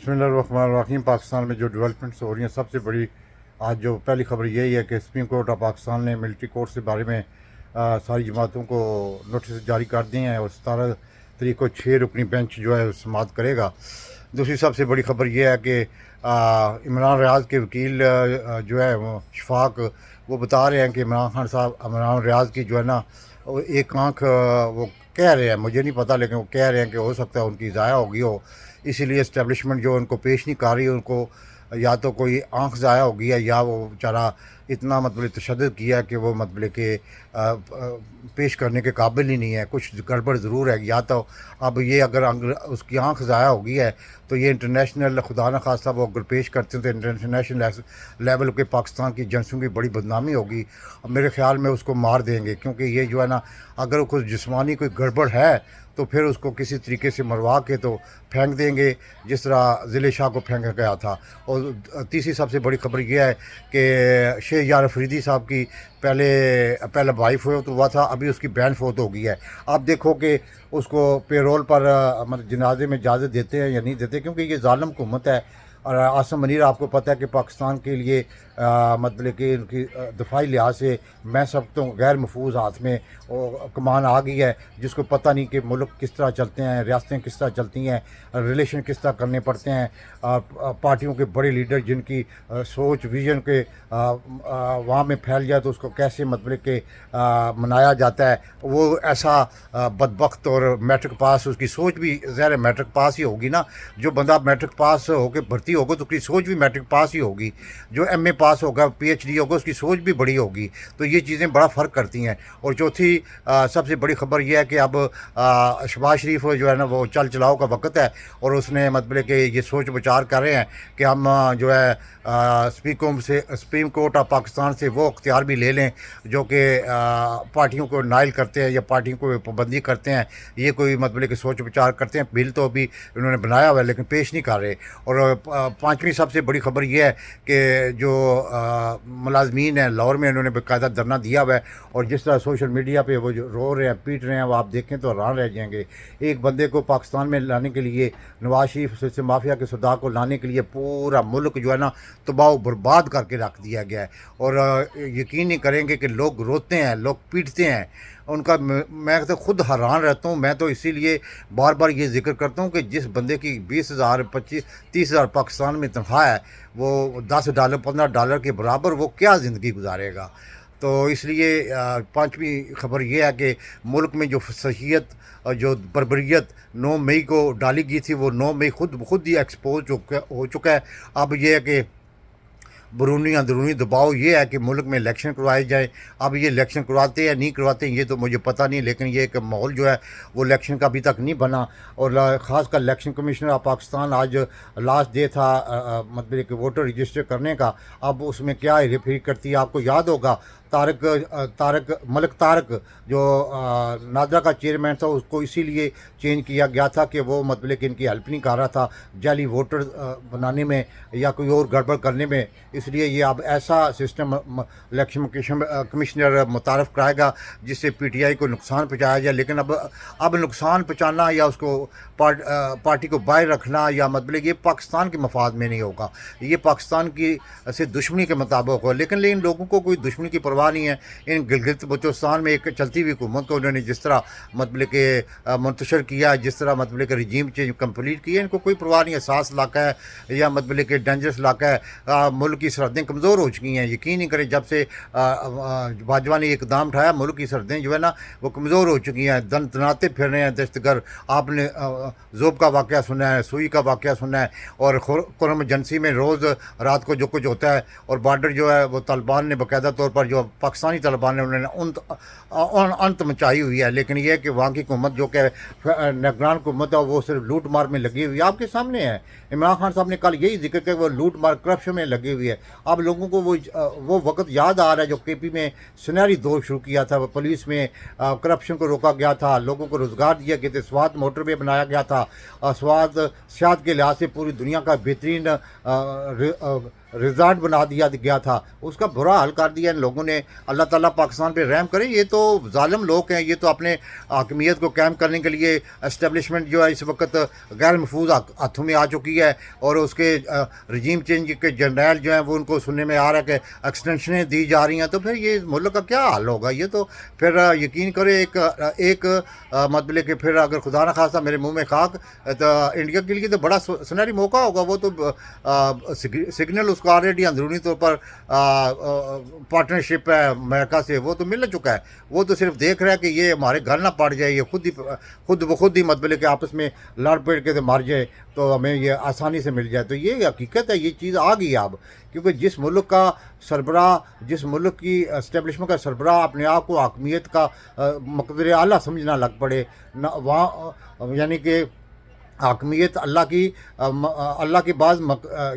बिस्मिल्लाहिर्रहमानिर्रहीम। पाकिस्तान में जो डेवलपमेंट्स हो रही हैं, सबसे बड़ी आज जो पहली खबर यही है कि सुप्रीम कोर्ट ऑफ पाकिस्तान ने मिलिट्री कोर्ट के बारे में सारी जमातों को नोटिस जारी कर दिए हैं और 17 तारीख को 6 रुकनी बेंच जो है समाअत करेगा। दूसरी सबसे बड़ी खबर यह है कि इमरान रियाज के वकील जो है वो शफाक वो बता रहे हैं कि इमरान खान साहब इमरान रियाज की जो है ना वो एक आँख वो कह रहे हैं, मुझे नहीं पता, लेकिन वो कह रहे हैं कि हो सकता है उनकी ज़ाया होगी हो, इसीलिए इस्टेब्लिशमेंट जो उनको पेश नहीं कर रही, उनको या तो कोई आँख ज़ाया हो गई है या वो बेचारा इतना मतलब तशद्दुद किया कि वो मतलब कि पेश करने के काबिल ही नहीं है। कुछ गड़बड़ ज़रूर है, या तो अब ये अगर उसकी आँख ज़ाया हो गई है तो ये इंटरनेशनल खुदा न खास्ता वो अगर पेश करते हैं तो इंटरनेशनल लेवल के पाकिस्तान की एजेंसियों की बड़ी बदनामी होगी। अब मेरे ख्याल में उसको मार देंगे, क्योंकि ये जो है ना अगर कुछ जिस्मानी कोई गड़बड़ है तो फिर उसको किसी तरीके से मरवा के तो फेंक देंगे, जिस तरह ज़िले शाह को फेंका गया था। और तीसरी सबसे बड़ी खबर यह है कि शेख यार अफरीदी साहब की पहले भाई फोत हुआ था, अभी उसकी बहन फोत हो गई है। आप देखो कि उसको पेरोल पर मतलब जनाजे में इजाज़त देते हैं या नहीं देते, क्योंकि ये ज़ालिम हुकूमत है। और आसम मनीर आपको पता है कि पाकिस्तान के लिए मतलब कि उनकी दफाई लिहाज से मैं सब तो गैर महफूज हाथ में कमान आ गई है, जिसको पता नहीं कि मुल्क किस तरह चलते हैं, रियासतें किस तरह चलती हैं, रिलेशन किस तरह करने पड़ते हैं। पार्टियों के बड़े लीडर जिनकी सोच विजन के वहाँ में फैल जाए तो उसको कैसे मतलब कि मनाया जाता है। वो ऐसा बदबख्त और मैट्रिक पास, उसकी सोच भी ज़ाहिर मैट्रिक पास ही होगी ना। जो बंदा मैट्रिक पास होकर भर्ती होगा तो उसकी सोच भी मैट्रिक पास ही होगी। जो एमए पास होगा, पीएचडी होगा, उसकी सोच भी बड़ी होगी। तो ये चीज़ें बड़ा फ़र्क करती हैं। और चौथी सबसे बड़ी खबर यह है कि अब शहबाज शरीफ जो है ना वो चल चलाओ का वक्त है, और उसने मतलब कि ये सोच विचार कर रहे हैं कि हम जो है सुप्रीम कोर्ट ऑफ पाकिस्तान से वो अख्तियार भी ले लें जो कि पार्टियों को नाइल करते हैं या पार्टियों को पाबंदी करते हैं। ये कोई मतलब कि सोच विचार करते हैं। बिल तो अभी इन्होंने बनाया हुआ है लेकिन पेश नहीं कर रहे। और पाँचवीं सबसे बड़ी खबर यह है कि जो मुलाजमीन हैं लाहौर में, इन्होंने बाकायदा धरना दिया हुआ है, और जिस तरह सोशल मीडिया पे वो जो रो रहे हैं पीट रहे हैं, वो आप देखें तो हैरान रह जाएंगे। एक बंदे को पाकिस्तान में लाने के लिए, नवाज शरीफ से माफिया के सदा को लाने के लिए पूरा मुल्क जो है ना तबाह बर्बाद करके रख दिया गया है। और यकीन नहीं करेंगे कि लोग रोते हैं, लोग पीटते हैं उनका। मैं तो खुद हैरान रहता हूँ। मैं तो इसीलिए बार बार ये जिक्र करता हूँ कि जिस बंदे की 20,000 25-30,000 पाकिस्तान में तनख्वाह है, वो $10 $15 के बराबर वो क्या ज़िंदगी गुजारेगा। तो इसलिए पांचवी खबर ये है कि मुल्क में जो फसहियत और जो बर्बरियत 9 मई को डाली गई थी, वो 9 मई खुद ही एक्सपोज हो चुका है। अब ये है कि अंदरूनी दबाव ये है कि मुल्क में इलेक्शन करवाए जाए। अब ये इलेक्शन करवाते हैं या नहीं करवाते हैं ये तो मुझे पता नहीं, लेकिन ये एक माहौल जो है वो इलेक्शन का अभी तक नहीं बना। और ख़ास कर इलेक्शन कमिश्नर ऑफ पाकिस्तान आज लास्ट डे था मतलब कि वोटर रजिस्टर करने का। अब उसमें क्या हेरी करती है, आपको याद होगा मलिक तारक जो नादरा का चेयरमैन था, उसको इसीलिए चेंज किया गया था कि वो मतलब कि इनकी हेल्प नहीं कर रहा था जाली वोटर बनाने में या कोई और गड़बड़ करने में। इसलिए ये अब ऐसा सिस्टम इलेक्शन कमिश्नर मुतारफ़ कराएगा जिससे पीटीआई को नुकसान पहुँचाया जाए। लेकिन अब नुकसान पहुँचाना या उसको पार्टी को बाहर रखना या मतलब ये पाकिस्तान के मफाद में नहीं होगा, ये पाकिस्तान की से दुश्मनी के मुताबिक होगा। लेकिन लोगों को कोई दुश्मनी की परवाह नहीं है। इन गिलगित बल्तिस्तान में एक चलती हुई हुकूमत को उन्होंने जिस तरह मतलब कि मुंतशर किया, जिस तरह मतलब कि रजीम चेंज कंप्लीट किया, इनको कोई परवाह नहीं है। सास इलाका है या मतलब कि डेंजरस इलाका है, मुल्क की सरहदें कमज़ोर हो चुकी हैं। यकीन नहीं करें, जब से बाजवा ने इकदाम उठाया मुल्क की सरहदें जो है ना वो कमज़ोर हो चुकी हैं, दनाते फिर रहे हैं दस्तगर। आपने ज़ोब का वाक़या सुना है, सुई का वाक़या सुना है, और खुरम एजेंसी में रोज़ रात को जो कुछ होता है। और बॉर्डर जो है वो तालिबान ने बाकायदा तौर पर जो पाकिस्तानी तालिबान ने उन्होंने अंत मचाई हुई है। लेकिन यह है कि वहाँ की हुकूमत जो कि निगरान हुकूमत है वो सिर्फ लूट मार में लगी हुई है। आपके सामने है, इमरान खान साहब ने कल यही जिक्र किया वो लूट मार करप्शन में लगी हुई है। अब लोगों को वो वक्त याद आ रहा है जो केपी में सुनहरी दौर शुरू किया था। पुलिस में करप्शन को रोका गया था, लोगों को रोज़गार दिया गया था, स्वात मोटरवे बनाया गया था, स्वात सियाहत के लिहाज से पूरी दुनिया का बेहतरीन रिज़ॉर्ट बना दिया गया था, उसका बुरा हाल कर दिया इन लोगों ने। अल्लाह ताला पाकिस्तान पे रहम करे। ये तो ज़ालिम लोग हैं, ये तो अपने हाकमियत को कायम करने के लिए एस्टेब्लिशमेंट जो है इस वक्त गैर महफूज हाथों में आ चुकी है, और उसके रजीम चेंज के जर्नैल जो हैं वो उनको सुनने में आ रहा है कि एक्सटेंशनें दी जा रही हैं। तो फिर ये मुल्क का क्या हाल होगा? ये तो फिर यकीन करें एक मतलब कि फिर अगर खुदा न खास्ता मेरे मुंह में खाक, तो इंडिया के लिए तो बड़ा सुनहरी मौका होगा। वो तो सिग्नल उसको ऑलरेडी अंदरूनी तौर पर पार्टनरशिप है अमेरिका से, वो तो मिल चुका है। वो तो सिर्फ देख रहा है कि ये हमारे घर ना पड़ जाए, ये खुद ही मतलब कि आपस में लड़ पेड़ के तो मर जाए, तो हमें ये आसानी से मिल जाए। तो ये हकीकत है, ये चीज़ आ गई है अब। क्योंकि जिस मुल्क का सरबराह, जिस मुल्क की इस्टेब्लिशमेंट का सरबराह अपने आप को हाकमियत का मक़दर आला समझना लग पड़े ना, वहाँ यानी कि हाकमियत अल्लाह की बाज़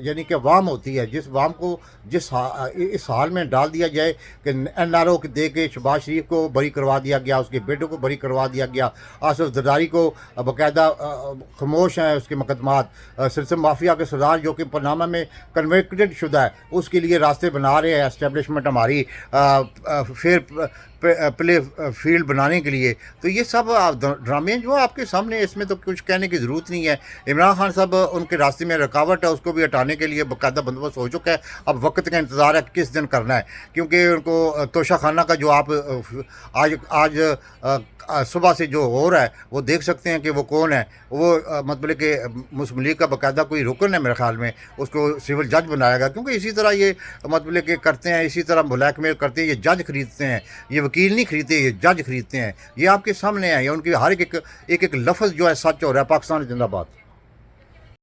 यानी कि वाम होती है। जिस वाम को इस हाल में डाल दिया जाए कि NRO के दे के शहबाज शरीफ को बरी करवा दिया गया, उसके बेटों को बरी करवा दिया गया, आसिफ जरदारी को बाकायदा खामोश हैं उसके मुकदमात, सिलसिला माफिया के सरदार जो कि पनामा में कन्विक्टेड शुदा है, उसके लिए रास्ते बना रहे हैं एस्टेब्लिशमेंट हमारी फेयर प्ले फील्ड बनाने के लिए। तो ये सब ड्रामे जो आपके सामने, इसमें तो कुछ कहने की ज़रूरत नहीं है। इमरान खान साहब उनके रास्ते में रुकावट है, उसको भी हटाने के लिए बाकायदा बंदोबस्त हो चुका है। अब वक्त का इंतज़ार है किस दिन करना है, क्योंकि उनको तोशा खाना का जो आप आज सुबह से जो हो रहा है वो देख सकते हैं कि वो कौन है। वो मतलब कि मुस्लिम लीग का बाकायदा कोई रुकन है मेरे ख्याल में, उसको सिविल जज बनाएगा। क्योंकि इसी तरह ये मतलब कि करते हैं, इसी तरह ब्लैकमेल करते हैं। ये जज खरीदते हैं, ये वकील नहीं खरीदते, ये जज खरीदते हैं। ये आपके सामने है, ये उनकी हर एक लफ्ज़ जो है सच हो रहा है। पाकिस्तान जिंदाबाद।